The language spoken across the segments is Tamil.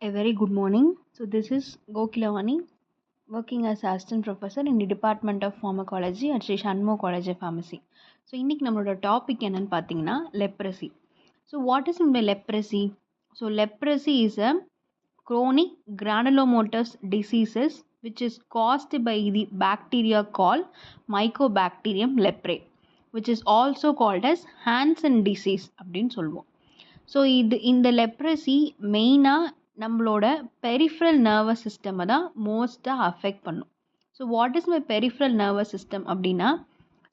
A very good morning. So this is Gokilavani, working as assistant professor in the Department of Pharmacology at Sri Shanmo College of Pharmacy. So இன்னைக்கு நம்மளோட டாபிக் என்னன்னு பார்த்தீங்கன்னா leprosy. So what is meant by leprosy? So leprosy is a chronic granulomatous diseases which is caused by the bacteria called Mycobacterium leprae, which is also called as Hansen disease அப்படின்னு சொல்லுவோம். ஸோ இந்த லெப்ரசி மெயினாக நம்மளோட பெரிஃபரல் நர்வஸ் சிஸ்டமை தான் மோஸ்ட்டாக அஃபெக்ட் பண்ணும். So what is my peripheral nervous system அப்படின்னா,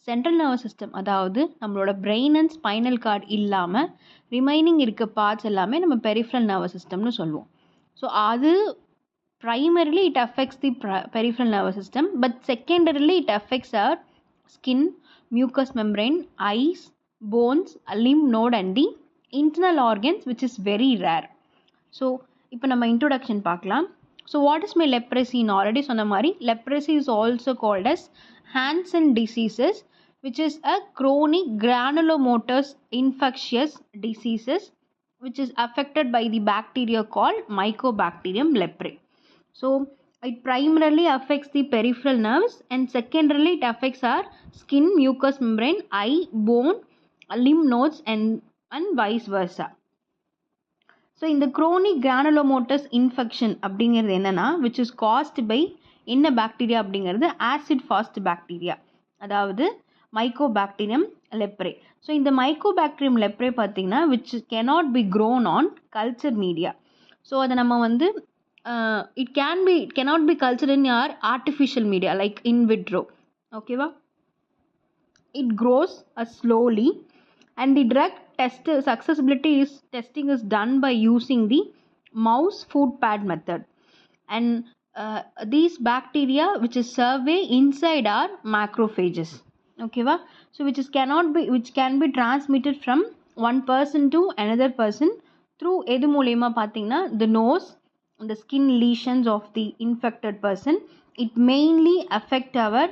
சென்ட்ரல் நர்வஸ் சிஸ்டம், அதாவது நம்மளோட பிரெயின் அண்ட் ஸ்பைனல் கார்டு இல்லாமல் ரிமைனிங் இருக்க பார்ட்ஸ் எல்லாமே நம்ம பெரிஃபரல் நர்வஸ் சிஸ்டம்னு சொல்லுவோம். ஸோ அது primarily it affects the peripheral nervous system, but secondarily it affects our skin, mucous membrane, eyes, bones, lymph node and the internal organs, which is very rare. So இப்போ நம்ம இன்ட்ரோடக்ஷன் பார்க்கலாம். So what is my leprosy? Already சொன்ன மாதிரி leprosy is also called as Hansen diseases, which is a chronic granulomatous infectious diseases which is affected by the bacteria called Mycobacterium leprae. So it primarily affects the peripheral nerves and secondarily it affects our skin, mucous membrane, eye, bone, lymph nodes and vice versa. So in the chronic granulomatous infection அப்படிங்கிறது என்னன்னா, which is caused by என்ன பாக்டீரியா அப்படிங்கிறது ஆசிட் ஃபாஸ்ட் பாக்டீரியா, அதாவது மைக்கோபாக்டீரியம் லெப்ரே. ஸோ இந்த மைக்கோபாக்டீரியம் லெப்ரே பார்த்தீங்கன்னா which cannot be grown on culture media. So அதை நம்ம வந்து it cannot be cultured in your artificial media like in vitro. ஓகேவா? It grows slowly and the drug testing is done by using the mouse food pad method, and these bacteria which is survey inside our macrophages. Okay va? So which can be transmitted from one person to another person through edu மூலமா பாத்தீங்கன்னா the nose, the skin lesions of the infected person. It mainly affect our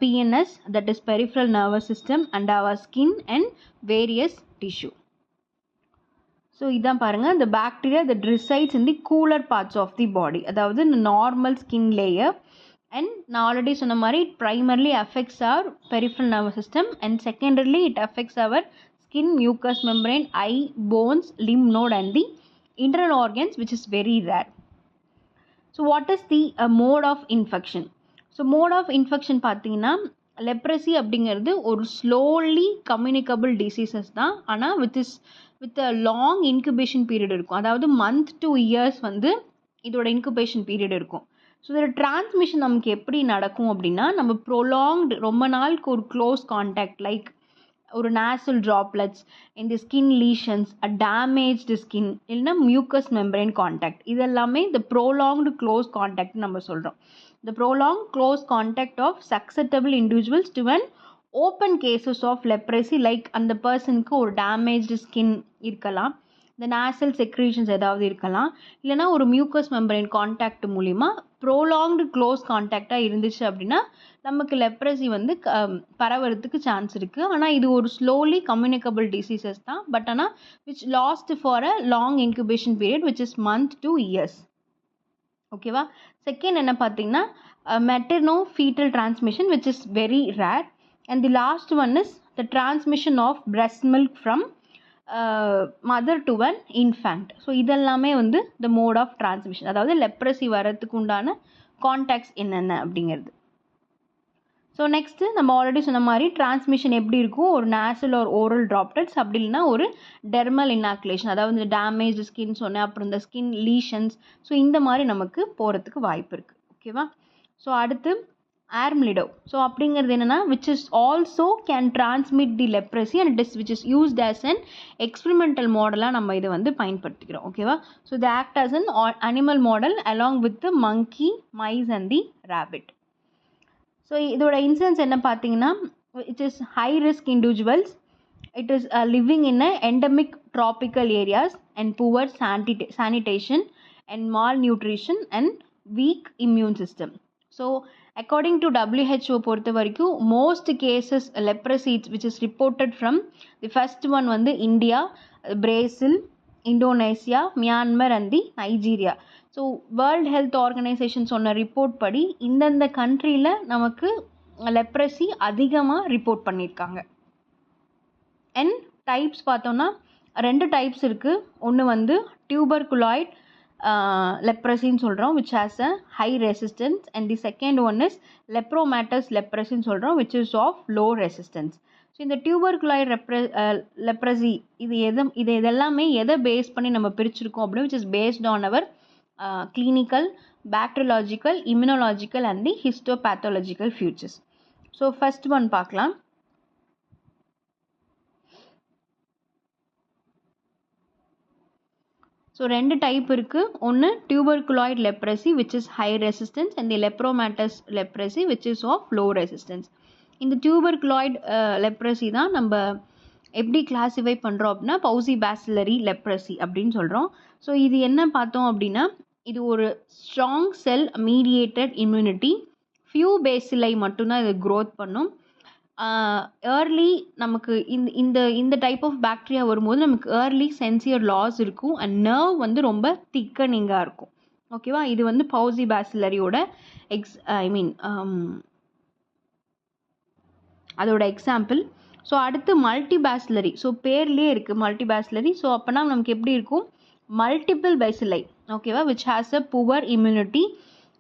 PNS, that is peripheral nervous system, and our skin and various tissue. So இதான் பாருங்க, the bacteria that resides in the cooler parts of the body, அதாவது இந்த normal skin layer, and நான் ஆல்ரெடி சொன்ன மாதிரி it primarily affects our peripheral nervous system and secondarily it affects our skin, mucous membrane, eye, bones, lymph node and the internal organs, which is very rare. So what is the mode of infection? So mode of infection பார்த்தீங்கன்னா, லெப்ரசி அப்படிங்கிறது ஒரு ஸ்லோலி கம்யூனிகபிள் டிசீசஸ் தான், ஆனால் with a long incubation period இருக்கும். அதாவது மந்த் டு இயர்ஸ் வந்து இதோட இன்குபேஷன் பீரியட் இருக்கும். ஸோ இதோட டிரான்ஸ்மிஷன் நமக்கு எப்படி நடக்கும் அப்படின்னா, நம்ம ப்ரொலாங்டு ரொம்ப நாளுக்கு ஒரு க்ளோஸ் கான்டாக்ட் லைக் ஒரு nasal droplets, in the skin lesions, a damaged skin, இல்லைன்னா mucous membrane contact, இதெல்லாமே the prolonged close contact நம்ம சொல்கிறோம். The prolonged close contact of susceptible individuals to an open cases of leprosy, like அந்த பர்சனுக்கு ஒரு damaged skin இருக்கலாம், இந்த nasal secretions ஏதாவது இருக்கலாம், இல்லைனா ஒரு mucous membrane contact மூலிமா prolonged close contact-ஆக இருந்துச்சு அப்படின்னா நமக்கு லெப்ரசி வந்து பரவறதுக்கு சான்ஸ் இருக்குது. ஆனால் இது ஒரு ஸ்லோலி கம்யூனிகபிள் டிசீசஸ் தான், பட் ஆனால் which last for a long incubation period which is month to years. ஓகேவா? செகண்ட் என்ன பார்த்தீங்கன்னா materno fetal transmission which is very rare, and the last one is the transmission of breast milk from mother to an infant. So இதெல்லாமே வந்து த மோட் ஆஃப் டிரான்ஸ்மிஷன், அதாவது லெப்ரசி வரத்துக்கு உண்டான கான்டாக்ட்ஸ் என்னென்ன அப்படிங்கிறது. ஸோ நெக்ஸ்ட்டு நம்ம ஆல்ரெடி சொன்ன மாதிரி டிரான்ஸ்மிஷன் எப்படி இருக்கும், ஒரு நேசல் ஒரு ஓரல் ட்ராப்லெட்ஸ், அப்படி இல்லைனா ஒரு டெர்மல் இனாக்குலேஷன், அதாவது இந்த டேமேஜ் ஸ்கின் சொன்னேன், அப்புறம் இந்த ஸ்கின் லீஷன்ஸ். ஸோ இந்த மாதிரி நமக்கு போகிறதுக்கு வாய்ப்பு இருக்குது. ஓகேவா? ஸோ அடுத்து ஆர்ம்லிடோ. ஸோ அப்படிங்கிறது என்னென்னா which is also can transmit the leprosy and it is which is used as an experimental மாடலாக நம்ம இதை வந்து பயன்படுத்திக்கிறோம். ஓகேவா? So the act as an animal model along with the monkey, mice and the rabbit. So இதோட இன்சிடென்ஸ் என்ன பார்த்தீங்கன்னா, it is high risk individuals, it is living in a endemic tropical areas and poor sanitation and malnutrition and weak immune system. So according to WHO பொறுத்த வரைக்கும் most cases leprosy which is reported from the first one வந்து India, Brazil, Indonesia, Myanmar and the Nigeria. So world health organisation சொன்ன ரிப்போர்ட் படி இந்தந்த கண்ட்ரியில் நமக்கு லெப்ரசி அதிகமாக ரிப்போர்ட் பண்ணியிருக்காங்க. அண்ட் டைப்ஸ் பார்த்தோன்னா 2 டைப்ஸ் இருக்குது. ஒன்று வந்து டியூபர்குலாய்ட் லெப்ரசின்னு சொல்கிறோம், which has a high resistance, and the second one is lepromatous leprosy சொல்கிறோம், which is of low resistance. So இந்த டியூபர்குலாய்ட் லெப்ரசி இது எல்லாமே எதை பேஸ் பண்ணி நம்ம பிரிச்சிருக்கோம் அப்படின்னு, which is based on our clinical, bacteriological, immunological and the histopathological features. So first one பார்க்கலாம். ஸோ 2 டைப் இருக்குது. ஒன்று டியூபர்குலாய்ட் leprosy which is high resistance and the lepromatous leprosy which is of low resistance. இந்த டியூபர்குலாய்ட் லெப்ரசி தான் நம்ம எப்படி கிளாஸிஃபை பண்ணுறோம் அப்படின்னா பௌசிபாசிலரி லெப்ரசி அப்படின்னு சொல்கிறோம். ஸோ இது என்ன பார்த்தோம் அப்படின்னா, இது ஒரு strong cell mediated immunity, few பேசிலை மட்டும்தான் இது க்ரோத் பண்ணும். ஏர்லி நமக்கு இந்த டைப் ஆஃப் பாக்டீரியா வரும்போது நமக்கு ஏர்லி சென்சியர் லாஸ் இருக்கும் அண்ட் நர்வ் வந்து ரொம்ப திக்கனிங்காக இருக்கும். ஓகேவா, இது வந்து பௌசிபாசிலரியோட அதோட எக்ஸாம்பிள். ஸோ அடுத்து மல்டிபாசிலரி. ஸோ பேர்லேயே இருக்குது மல்டிபாசிலரி. ஸோ அப்போனா நமக்கு எப்படி இருக்கும், மல்டிபிள் பேசிலை, ஓகேவா, which has a poor immunity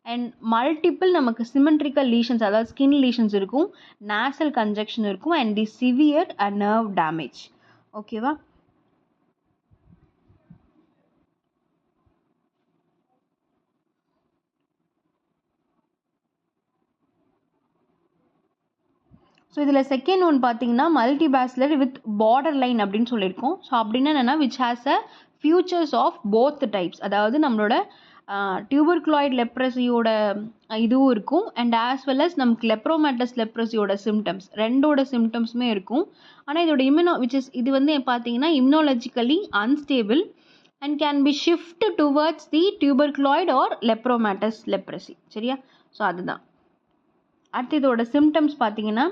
and multiple நமக்கு சிமெட்ரிக்கல் லீஷன்ஸ், அதாவது ஸ்கின் லீஷன்ஸ் இருக்கும், நேசல் கன்ஜெக்ஷன் இருக்கும் and the severe nerve damage. ஓகேவா, ஸோ இதில் செகண்ட் ஒன் பார்த்தீங்கன்னா மல்டிபாசிலரி வித் பார்டர் லைன் அப்படின்னு சொல்லியிருக்கோம். ஸோ அப்படின்னா என்னென்னா which has a features of both types, அதாவது நம்மளோட டியூபர்குலாய்ட் லெப்ரசியோட இதுவும் இருக்கும் அண்ட் ஆஸ் வெல் அஸ் நமக்கு லெப்ரோமேட்டஸ் லெப்ரசியோட சிம்டம்ஸ், ரெண்டோட சிம்டம்ஸுமே இருக்கும். ஆனால் இதோட இது வந்து பார்த்தீங்கன்னா immunologically unstable and can be shift towards the tuberculoid or lepromatous leprosy. சரியா, ஸோ அதுதான். அடுத்து இதோட சிம்டம்ஸ் பார்த்தீங்கன்னா,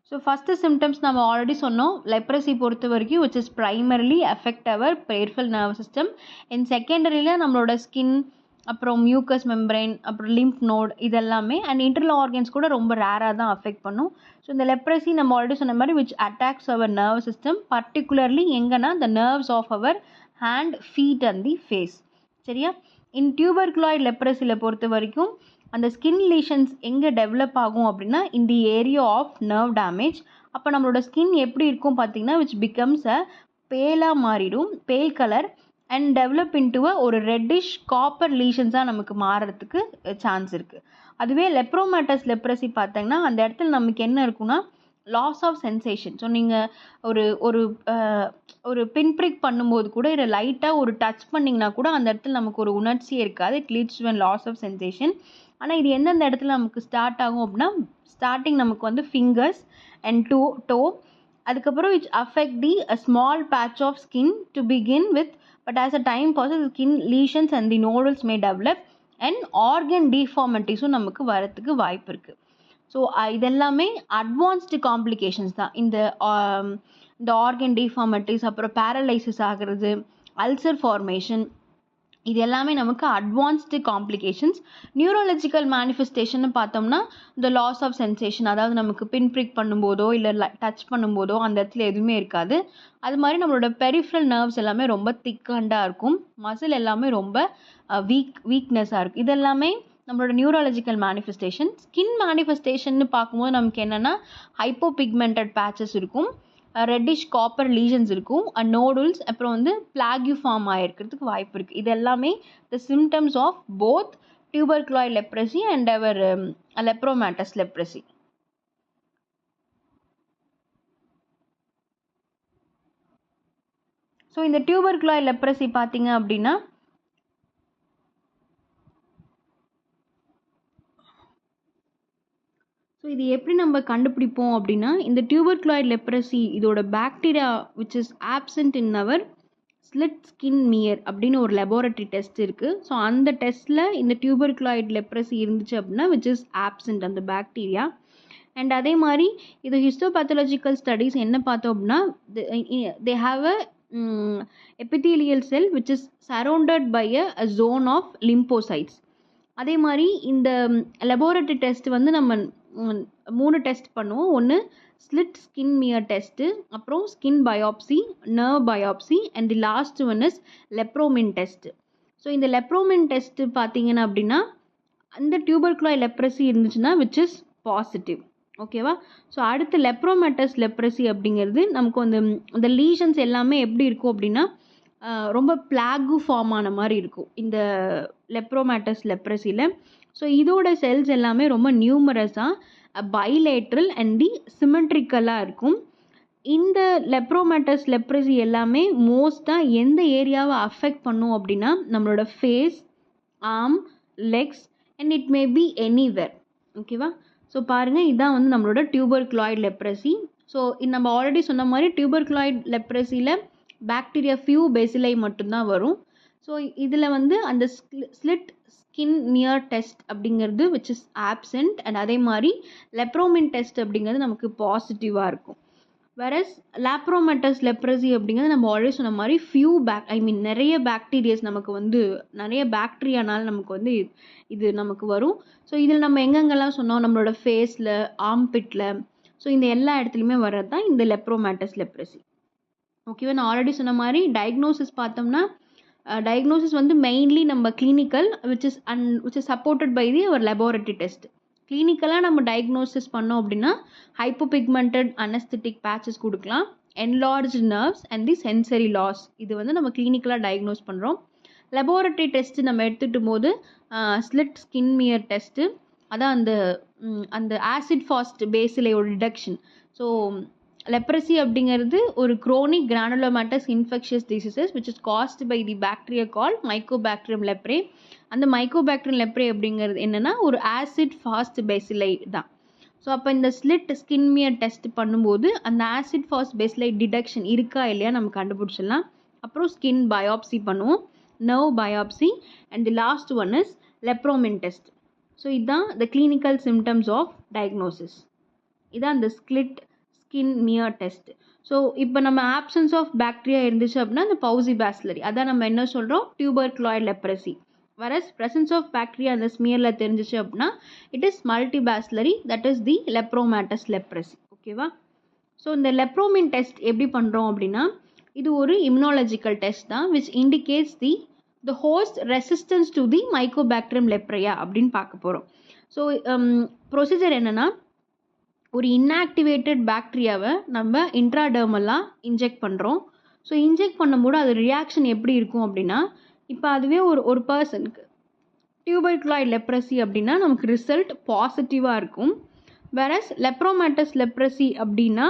ஸோ ஃபஸ்ட்டு சிம்டம்ஸ் நம்ம ஆல்ரெடி சொன்னோம், லெப்ரசி பொறுத்த வரைக்கும் which is primarily affect our peripheral nervous system. And செகண்டரியில் நம்மளோட ஸ்கின், அப்புறம் மியூக்கஸ் மெம்பரைன், அப்புறம் லிம்ப் நோட், இதெல்லாமே அண்ட் இன்டர்னல் ஆர்கன்ஸ் கூட ரொம்ப ரேராக தான் அஃபெக்ட் பண்ணும். ஸோ இந்த லெப்ரசி நம்ம ஆல்ரெடி சொன்ன மாதிரி which attacks our nervous system, particularly எங்கன்னா the nerves of our hand, feet and the face. சரியா, இன் டியூபர்குலாய்ட் லெப்ரசியில் பொறுத்த வரைக்கும் அந்த ஸ்கின் லீஷன்ஸ் எங்கே டெவலப் ஆகும் அப்படின்னா in the area of nerve damage. அப்போ நம்மளோட ஸ்கின் எப்படி இருக்கும் பார்த்தீங்கன்னா விச் பிகம்ஸ் அ பேலாக மாறிடும், பேல் கலர் அண்ட் டெவலப் இன்டு ஒரு ரெட்டிஷ் காப்பர் லீஷன்ஸாக நமக்கு மாறுறதுக்கு சான்ஸ் இருக்குது. அதுவே லெப்ரோமேட்டஸ் லெப்ரசி பார்த்தீங்கன்னா அந்த இடத்துல நமக்கு என்ன இருக்குன்னா லாஸ் ஆஃப் சென்சேஷன். ஸோ நீங்கள் ஒரு பின்பிரிக் பண்ணும்போது கூட இதை லைட்டாக ஒரு டச் பண்ணிங்கன்னா கூட அந்த இடத்துல நமக்கு ஒரு உணர்ச்சியே இருக்காது. It leads to loss of sensation. ஆனால் இது எந்தெந்த இடத்துல நமக்கு ஸ்டார்ட் ஆகும் அப்படின்னா, ஸ்டார்டிங் நமக்கு வந்து ஃபிங்கர்ஸ் அண்ட் டோ, அதுக்கப்புறம் which affect the small patch of skin to begin with, but as a time passes skin lesions and the nodules may develop and organ டிஃபார்மிட்டிஸும் நமக்கு வரத்துக்கு வாய்ப்பு இருக்குது. ஸோ இதெல்லாமே அட்வான்ஸ்டு காம்ப்ளிகேஷன்ஸ் தான். இந்த ஆர்கன் டிஃபார்மிட்டிஸ், அப்புறம் பேரலைசிஸ் ஆகிறது, அல்சர் ஃபார்மேஷன், இது எல்லாமே நமக்கு அட்வான்ஸ்டு காம்ப்ளிகேஷன்ஸ். நியூரோலஜிக்கல் மேனிஃபெஸ்டேஷன் பார்த்தோம்னா இந்த லாஸ் ஆஃப் சென்சேஷன், அதாவது நமக்கு பின்பிரிக் பண்ணும்போதோ இல்லை டச் பண்ணும்போதோ அந்த இடத்துல எதுவுமே இருக்காது. அது மாதிரி நம்மளோட பெரிஃபரல் நர்வ்ஸ் எல்லாமே ரொம்ப திக்கண்டாக இருக்கும், மசில் எல்லாமே ரொம்ப வீக்னஸாக இருக்கும். இதெல்லாமே நம்மளோட நியூரோலஜிக்கல் மேனிஃபெஸ்டேஷன். ஸ்கின் மேனிஃபெஸ்டேஷன் பார்க்கும்போது நமக்கு என்னென்னா ஹைப்போபிக்மெண்டட் பேச்சஸ் இருக்கும், ரெட்டிஷ் காப்பர் லீஷன்ஸ் இருக்கும், நோடுல்ஸ், அப்புறம் வந்து பிளாக்யூ ஃபார்ம் ஆகிருக்கிறதுக்கு வாய்ப்பு இருக்குது. இது எல்லாமே the symptoms of both tuberculoid leprosy and our lepromatous leprosy. So இந்த டியூபர்குலாய்ட் லெப்ரசி பார்த்தீங்க அப்படின்னா ஸோ இது எப்படி நம்ம கண்டுபிடிப்போம் அப்படின்னா, இந்த டியூபர்குலாய்ட் லெப்ரசி இதோட bacteria which is absent in our slit skin smear அப்படின்னு ஒரு லெபார்ட்டரி டெஸ்ட் இருக்குது. ஸோ அந்த டெஸ்ட்டில் இந்த டியூபர்குலாய்ட் லெப்ரசி இருந்துச்சு அப்படின்னா விச் இஸ் ஆப்சென்ட் அந்த பாக்டீரியா. அண்ட் அதே மாதிரி இது ஹிஸ்டோபேத்தாலஜிக்கல் ஸ்டடீஸ் என்ன பார்த்தோம் அப்படின்னா they have a epithelial cell which is surrounded by a zone of lymphocytes. அதே மாதிரி இந்த லெபோரட்டரி டெஸ்ட் வந்து நம்ம 3 டெஸ்ட் பண்ணுவோம். ஒன்று ஸ்லிட் ஸ்கின் மியர் டெஸ்ட்டு, அப்புறம் skin biopsy, nerve biopsy, and the last one is lepromin test. So இந்த லெப்ரோமின் டெஸ்ட்டு பார்த்தீங்கன்னா அப்படின்னா அந்த டியூபர்குலாய் லெப்ரசி இருந்துச்சுன்னா விச் இஸ் பாசிட்டிவ். ஓகேவா? ஸோ அடுத்து லெப்ரோமேட்டஸ் லெப்ரசி அப்படிங்கிறது நமக்கு அந்த லீஷன்ஸ் எல்லாமே எப்படி இருக்கும் அப்படின்னா ரொம்ப பிளாகு ஃபார்ம் ஆன மாதிரி இருக்கும் இந்த லெப்ரோமேட்டஸ் லெப்ரசியில். ஸோ இதோட செல்ஸ் எல்லாமே ரொம்ப நியூமரஸாக பைலேட்ரல் அண்ட் தி சிமெட்ரிக்கலாக இருக்கும். இந்த லெப்ரோமேட்டஸ் லெப்ரசி எல்லாமே மோஸ்ட்டாக எந்த ஏரியாவை அஃபெக்ட் பண்ணும் அப்படின்னா நம்மளோட face, arm, legs and it may be anywhere. ஓகேவா? ஸோ பாருங்கள், இதுதான் வந்து நம்மளோட டியூபர்குலாய்டு லெப்ரசி. ஸோ நம்ம ஆல்ரெடி சொன்ன மாதிரி டியூபர்குலாய்டு லெப்ரசியில் பாக்டீரியா ஃபியூ பேசிலை மட்டும்தான் வரும். ஸோ இதில் வந்து அந்த ஸ்லிட் ஸ்கின் மியர் டெஸ்ட் அப்படிங்கிறது விச் இஸ் ஆப்சென்ட், அண்ட் அதே மாதிரி லெப்ரோமின் டெஸ்ட் அப்படிங்கிறது நமக்கு பாசிட்டிவாக இருக்கும். வேறஸ் லாப்ரோமேட்டஸ் லெப்ரசி அப்படிங்கிறது நம்ம ஆல்ரெடி சொன்ன மாதிரி நிறைய பாக்டீரியாஸ் நமக்கு வந்து நிறைய பாக்டீரியானால நமக்கு வந்து இது நமக்கு வரும். ஸோ இதில் நம்ம எங்கெங்கெல்லாம் சொன்னோம், நம்மளோட ஃபேஸில், ஆம்பிட்டில், ஸோ இந்த எல்லா இடத்துலையுமே வர்றது தான் இந்த லெப்ரோமேட்டஸ் லெப்ரசி. ஓகேவா? நான் ஆல்ரெடி சொன்ன மாதிரி டயக்னோசிஸ் பார்த்தோம்னா டயக்னோசிஸ் வந்து மெயின்லி நம்ம clinical which is supported by the ஒரு லெபார்ட்டரி டெஸ்ட். கிளினிக்கலாக நம்ம டயக்னோசிஸ் பண்ணோம் அப்படின்னா ஹைப்போபிக்மெண்டட் அனஸ்தெட்டிக் பேச்சஸ் கொடுக்கலாம், enlarge nerves and the sensory loss, இது வந்து நம்ம கிளினிக்கலாக டயக்னோஸ் பண்ணுறோம். லெபார்ட்டரி டெஸ்ட்டு நம்ம எடுத்துகிட்டு போது ஸ்லிட் ஸ்கின் மியர் டெஸ்ட்டு, அதான் அந்த ஆசிட் ஃபாஸ்ட் பேசிலையோட டிடக்ஷன். ஸோ லெப்ரசி அப்படிங்கிறது ஒரு chronic granulomatous infectious diseases which is caused by the bacteria call mycobacterium leprae. அந்த மைக்கோபாக்டீரியம் லெப்ரே அப்படிங்கிறது என்னென்னா ஒரு ஆசிட் ஃபாஸ்ட் பேசிலை தான். ஸோ அப்போ இந்த ஸ்லிட் ஸ்கின் மியர் டெஸ்ட் பண்ணும்போது அந்த ஆசிட் ஃபாஸ்ட் பேசிலை டிடக்ஷன் இருக்கா இல்லையா நம்ம கண்டுபிடிச்சிடலாம். அப்புறம் ஸ்கின் பயாப்சி பண்ணுவோம், nerve biopsy, and the last one is lepromin test. So இதுதான் the clinical symptoms of diagnosis. இதான் இந்த slit skin smear test. So இப்போ நம்ம ஆப்சன்ஸ் ஆஃப் பாக்டீரியா இருந்துச்சு அப்படின்னா இந்த பவுசி பேசிலரி, அதான் நம்ம என்ன சொல்கிறோம், tuberculoid leprosy. whereas presence of bacteria அந்த ஸ்மியரில் தெரிஞ்சிச்சு அப்படின்னா it is multibacillary, that is the lepromatous leprosy. ஓகேவா? ஸோ இந்த லெப்ரோமின் டெஸ்ட் எப்படி பண்ணுறோம் அப்படின்னா இது ஒரு இம்யூனாலஜிக்கல் டெஸ்ட் தான் which indicates the host resistance to the mycobacterium leprae அப்படின்னு பார்க்க போகிறோம். ஸோ ப்ரொசீஜர் என்னென்னா ஒரு இன்ஆக்டிவேட்டட் பாக்டீரியாவை நம்ம இன்ட்ராடெர்மலாக இன்ஜெக்ட் பண்ணுறோம். ஸோ இன்ஜெக்ட் பண்ணும்போது அது ரியாக்ஷன் எப்படி இருக்கும் அப்படின்னா இப்போ அதுவே ஒரு பர்சனுக்கு டியூபர்குலாய்டு லெப்ரசி அப்படின்னா நமக்கு ரிசல்ட் பாசிட்டிவாக இருக்கும். வேறஸ் லெப்ரோமேட்டஸ் லெப்ரசி அப்படின்னா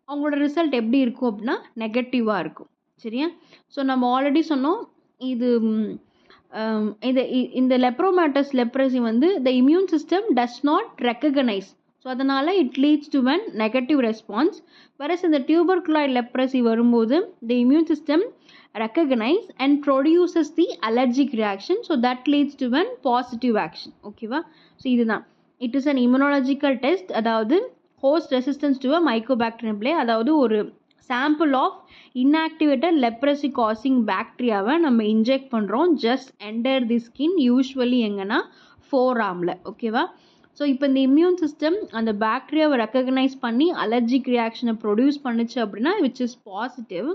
அவங்களோட ரிசல்ட் எப்படி இருக்கும் அப்படின்னா நெகட்டிவாக இருக்கும். சரியா? ஸோ நம்ம ஆல்ரெடி சொன்னோம் இந்த லெப்ரோமேட்டஸ் லெப்ரசி வந்து the immune system does not recognise. So அதனால் it leads to an negative response. Versus இந்த டியூபர்குலாய்டு லெப்ரசி வரும்போது the immune system recognize and produces the allergic reaction, so that leads to an positive action. ஓகேவா? ஸோ இதுதான் it is an immunological test, அதாவது host resistance to a mycobacterium leprae, அதாவது ஒரு sample of inactivated leprosy causing bacteria நம்ம இன்ஜெக்ட் பண்ணுறோம் just under the skin, usually எங்கன்னா forearmல. ஓகேவா? ஸோ இப்போ இந்த இம்யூன் சிஸ்டம் அந்த பாக்டீரியாவை ரெக்கக்னைஸ் பண்ணி அலர்ஜிக் ரியாக்ஷனை ப்ரொடியூஸ் பண்ணுச்சு அப்படின்னா which is positive.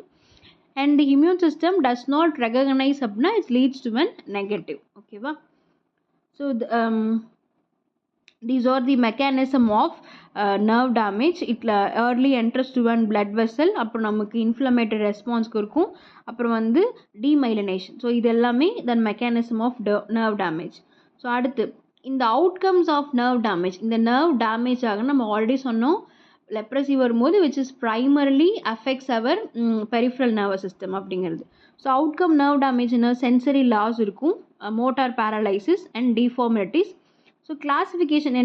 and the immune system does not recognize அப்படின்னா it leads to an negative. ஓகேவா? so these are the mechanism of nerve damage. it early enters to one blood vessel, அப்புறம் நமக்கு inflammatory response இருக்கும், அப்புறம் வந்து demyelination. ஸோ இது எல்லாமே the mechanism of nerve damage. So அடுத்து இந்த outcomes of nerve damage, இந்த nerve damage ஆக நம்ம ஆல்ரெடி சொன்னோம் லெப்ரசி வரும்போது which is primarily affects our peripheral nervous system அப்படிங்கிறது. ஸோ அவுட்கம் நர்வ் டேமேஜ்னா சென்சரி லாஸ் இருக்கும், motor paralysis and deformities. So classification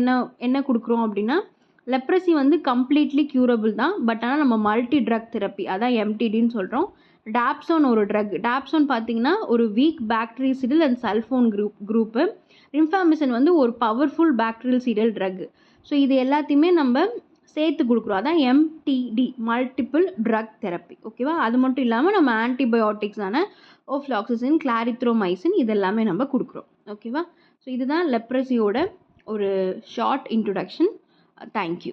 என்ன கொடுக்குறோம் அப்படின்னா லெப்ரசி வந்து கம்ப்ளீட்லி க்யூரபிள் தான், பட் ஆனால் நம்ம மல்டி ட்ரக் தெரப்பி அதான் எம்டிடின்னு சொல்கிறோம். டாப்சோன் ஒரு ட்ரக், டாப்சோன் பார்த்தீங்கன்னா ஒரு weak bacterial and sulfone group. Rifampicin வந்து ஒரு powerful bactericidal drug. So இது எல்லாத்தையுமே நம்ம சேர்த்து கொடுக்குறோம். அதான் MTD, மல்டிபிள் ட்ரக் தெரப்பி. ஓகேவா? அது மட்டும் இல்லாமல் நம்ம ஆன்டிபயோட்டிக்ஸான ஓஃப்ளாக்சிசின், கிளாரித்ரோமைசின் இதெல்லாமே நம்ம கொடுக்குறோம். ஓகேவா? ஸோ இதுதான் லெப்ரஸியோட ஒரு ஷார்ட் இன்ட்ரொடக்ஷன். தேங்க்யூ.